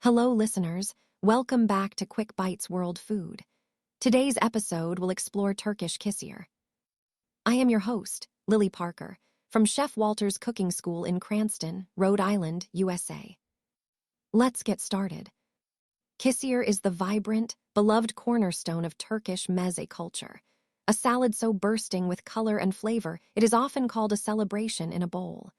Hello, listeners. Welcome back to Quick Bites World Food. Today's episode will explore Turkish Kisir. I am your host, Lily Parker, from Chef Walter's Cooking School in Cranston, Rhode Island, USA. Let's get started. Kisir is the vibrant, beloved cornerstone of Turkish meze culture, a salad so bursting with color and flavor it is often called a celebration in a bowl.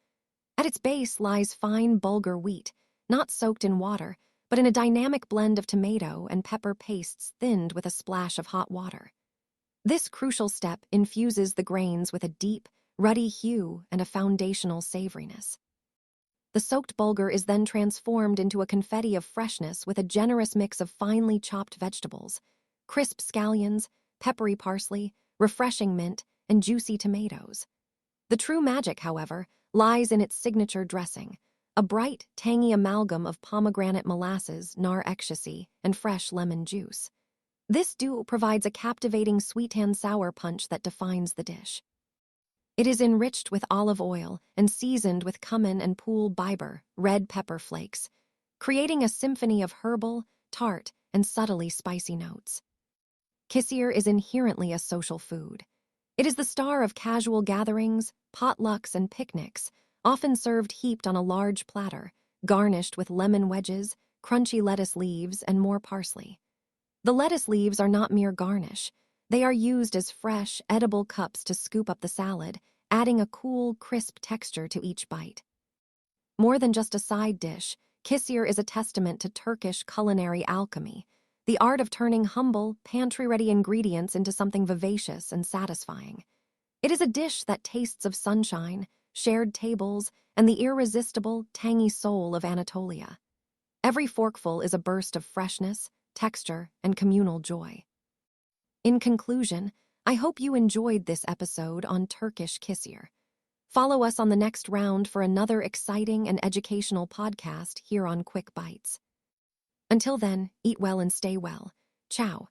At its base lies fine bulgur wheat, not soaked in water, but in a dynamic blend of tomato and pepper pastes thinned with a splash of hot water. This crucial step infuses the grains with a deep, ruddy hue and a foundational savoriness. The soaked bulgur is then transformed into a confetti of freshness with a generous mix of finely chopped vegetables, crisp scallions, peppery parsley, refreshing mint, and juicy tomatoes. The true magic, however, lies in its signature dressing, a bright, tangy amalgam of pomegranate molasses, ekşisi, and fresh lemon juice. This duo provides a captivating sweet and sour punch that defines the dish. It is enriched with olive oil and seasoned with cumin and biber, red pepper flakes, creating a symphony of herbal, tart, and subtly spicy notes. Kisir is inherently a social food. It is the star of casual gatherings, potlucks, and picnics, often served heaped on a large platter, garnished with lemon wedges, crunchy lettuce leaves, and more parsley. The lettuce leaves are not mere garnish. They are used as fresh, edible cups to scoop up the salad, adding a cool, crisp texture to each bite. More than just a side dish, Kisir is a testament to Turkish culinary alchemy, the art of turning humble, pantry-ready ingredients into something vivacious and satisfying. It is a dish that tastes of sunshine, shared tables, and the irresistible, tangy soul of Anatolia. Every forkful is a burst of freshness, texture, and communal joy. In conclusion, I hope you enjoyed this episode on Turkish Kisir. Follow us on the next round for another exciting and educational podcast here on Quick Bites. Until then, eat well and stay well. Ciao.